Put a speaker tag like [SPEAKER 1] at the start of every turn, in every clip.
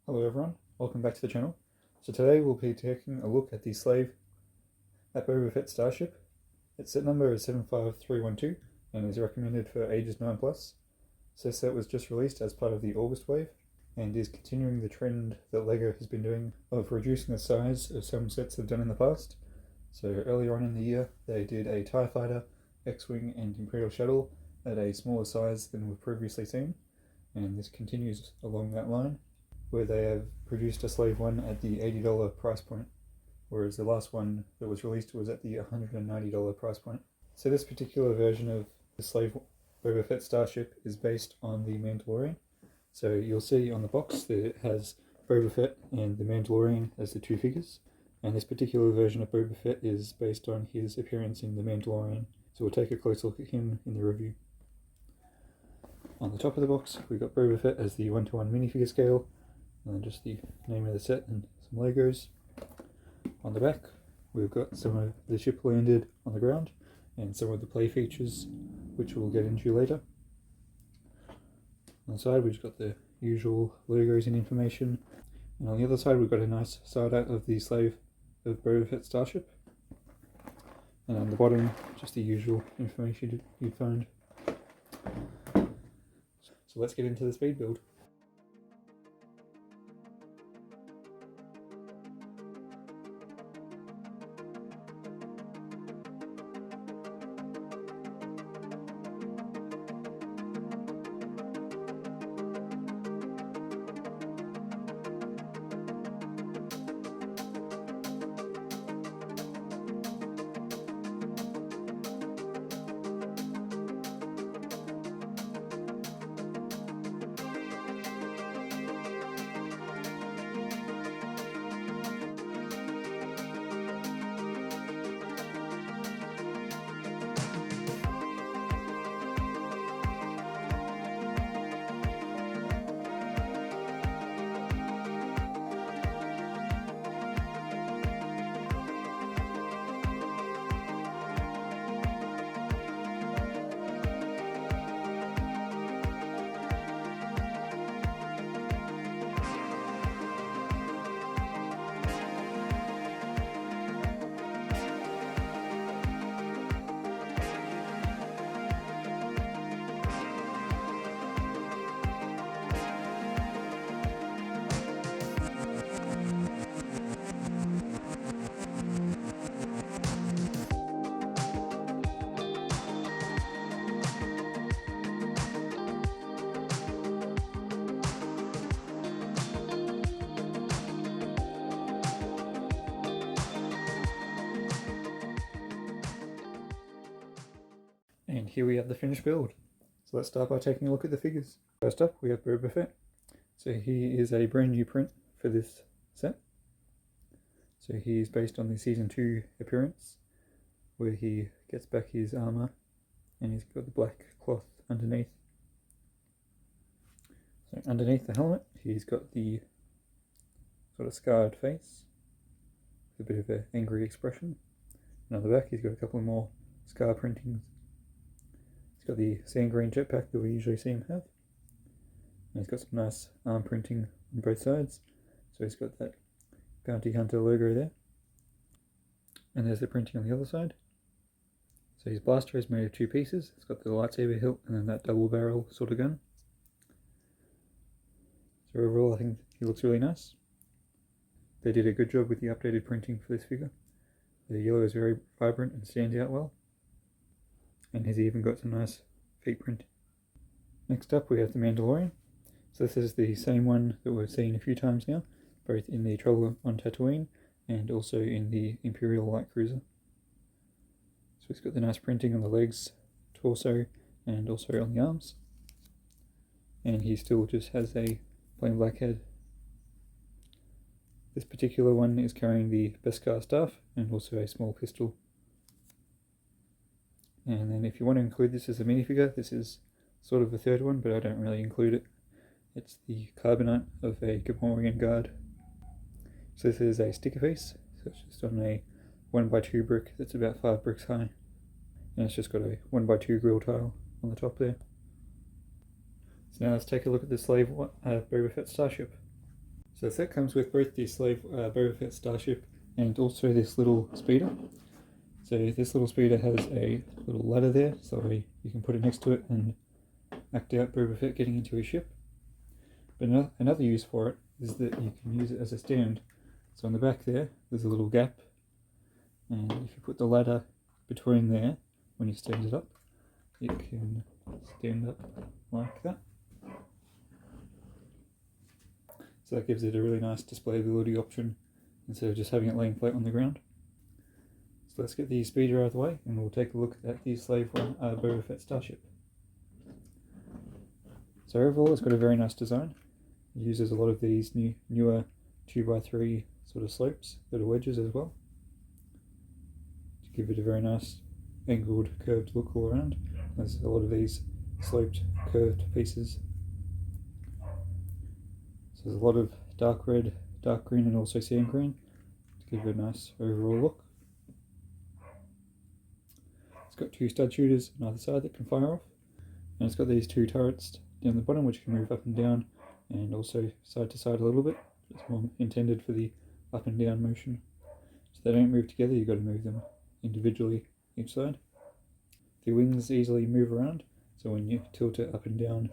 [SPEAKER 1] Hello everyone, welcome back to the channel. So today we'll be taking a look at the Slav at Boba Fett Starship. Its set number is 75312 and is recommended for ages 9+. So this set was just released as part of the August wave and is continuing the trend that LEGO has been doing of reducing the size of some sets have done in the past. So earlier on in the year they did a TIE Fighter, X-Wing and Imperial Shuttle at a smaller size than we've previously seen, and this continues along that line, where they have produced a Slave one at the $80 price point, whereas the last one that was released was at the $190 price point. So this particular version of the Slave Boba Fett Starship is based on the Mandalorian. So you'll see on the box that it has Boba Fett and the Mandalorian as the two figures, and this particular version of Boba Fett is based on his appearance in the Mandalorian. So we'll take a close look at him in the review. On the top of the box, we've got Boba Fett as the 1:1 minifigure scale, and then just the name of the set and some Legos. On the back, we've got some of the ship landed on the ground and some of the play features, which we'll get into later. On the side, we've got the usual logos and information, and on the other side, we've got a nice side out of the Slave of Boba Fett Starship. And on the bottom, just the usual information you'd find. So let's get into the speed build. And here we have the finished build. So let's start by taking a look at the figures. First up, we have Boba Fett. So he is a brand new print for this set. So he is based on the Season 2 appearance, where he gets back his armor and he's got the black cloth underneath. So underneath the helmet, he's got the sort of scarred face with a bit of an angry expression. And on the back, he's got a couple more scar printings. He's got the sand green jetpack that we usually see him have. And he's got some nice arm printing on both sides. So he's got that Bounty Hunter logo there. And there's the printing on the other side. So his blaster is made of two pieces. It's got the lightsaber hilt and then that double barrel sort of gun. So overall I think he looks really nice. They did a good job with the updated printing for this figure. The yellow is very vibrant and stands out well. And he's even got some nice feet print. Next up we have the Mandalorian. So this is the same one that we've seen a few times now, both in the Trouble on Tatooine and also in the Imperial Light Cruiser. So it's got the nice printing on the legs, torso, and also on the arms. And he still just has a plain black head. This particular one is carrying the Beskar staff and also a small pistol. And then if you want to include this as a minifigure, this is sort of the third one, but I don't really include it. It's the carbonite of a Gamorrean guard. So this is a sticker piece, so it's just on a 1x2 brick that's about 5 bricks high. And it's just got a 1x2 grill tile on the top there. So now let's take a look at the Slav Boba Fett Starship. So the set comes with both the Slave Boba Fett Starship and also this little speeder. So this little speeder has a little ladder there, so you can put it next to it and act out Boba Fett getting into his ship. But another use for it is that you can use it as a stand. So on the back there's a little gap, and if you put the ladder between there, when you stand it up, it can stand up like that. So that gives it a really nice displayability option instead of just having it laying flat on the ground. So let's get the speeder out of the way and we'll take a look at the Slave one Boba Fett Starship. So overall it's got a very nice design. It uses a lot of these newer 2x3 sort of slopes that are wedges as well, to give it a very nice angled curved look all around. There's a lot of these sloped curved pieces. So there's a lot of dark red, dark green and also sand green to give it a nice overall look. It's got two stud shooters on either side that can fire off, and it's got these two turrets down the bottom which can move up and down and also side to side a little bit. It's more intended for the up and down motion. So they don't move together, you've got to move them individually each side. The wings easily move around, so when you tilt it up and down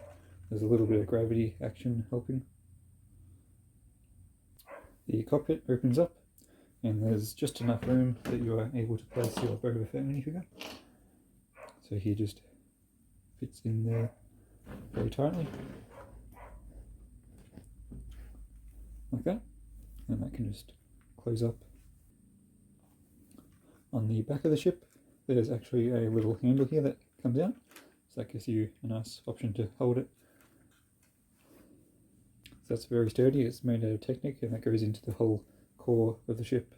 [SPEAKER 1] there's a little bit of gravity action helping. The cockpit opens up and there's just enough room that you are able to place your Boba Fett minifigure. So he just fits in there very tightly, like that, and that can just close up. On the back of the ship there's actually a little handle here that comes out, so that gives you a nice option to hold it. So that's very sturdy, it's made out of Technic and that goes into the whole core of the ship.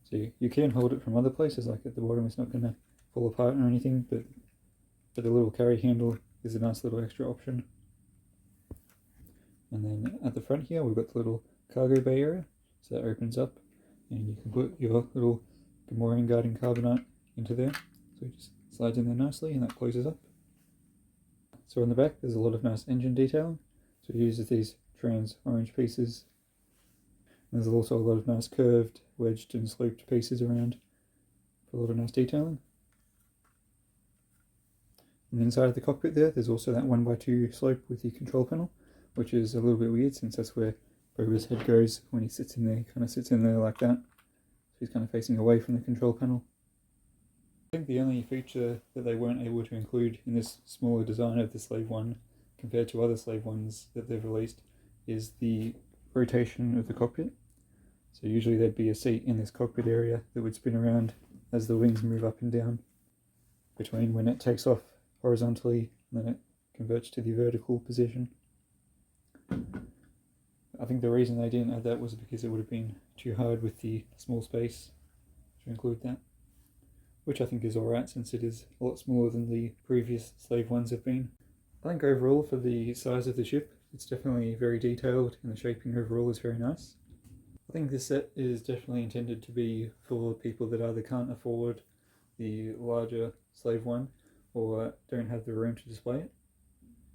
[SPEAKER 1] So you can hold it from other places, like at the bottom it's not going to fall apart or anything, but the little carry handle is a nice little extra option. And then at the front here we've got the little cargo bay area, so that opens up and you can put your little Gamorrean guarding carbonite into there, so it just slides in there nicely and that closes up. So on the back there's a lot of nice engine detailing, so it uses these trans orange pieces. And there's also a lot of nice curved, wedged and sloped pieces around for a lot of nice detailing. And inside of the cockpit there's also that 1x2 slope with the control panel, which is a little bit weird since that's where Boba's head goes when he sits in there. He kind of sits in there like that, so he's kind of facing away from the control panel. I think the only feature that they weren't able to include in this smaller design of the Slave 1 compared to other Slave 1s that they've released is the rotation of the cockpit. So usually there'd be a seat in this cockpit area that would spin around as the wings move up and down between when it takes off horizontally and then it converts to the vertical position. I think the reason they didn't add that was because it would have been too hard with the small space to include that, which I think is alright since it is a lot smaller than the previous Slave ones have been. I think overall for the size of the ship it's definitely very detailed and the shaping overall is very nice. I think this set is definitely intended to be for people that either can't afford the larger Slave one or don't have the room to display it.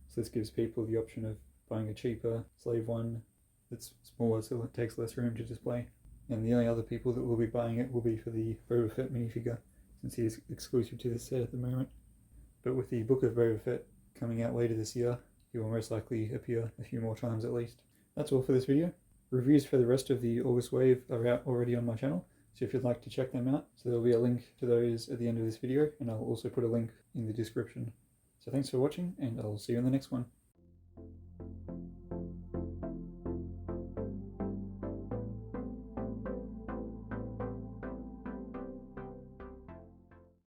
[SPEAKER 1] So this gives people the option of buying a cheaper Slave one that's smaller so it takes less room to display. And the only other people that will be buying it will be for the Boba Fett minifigure, since he is exclusive to this set at the moment. But with the Book of Boba Fett coming out later this year, he will most likely appear a few more times at least. That's all for this video. Reviews for the rest of the August wave are out already on my channel, so if you'd like to check them out, so there'll be a link to those at the end of this video, and I'll also put a link in the description. So thanks for watching, and I'll see you in the next one.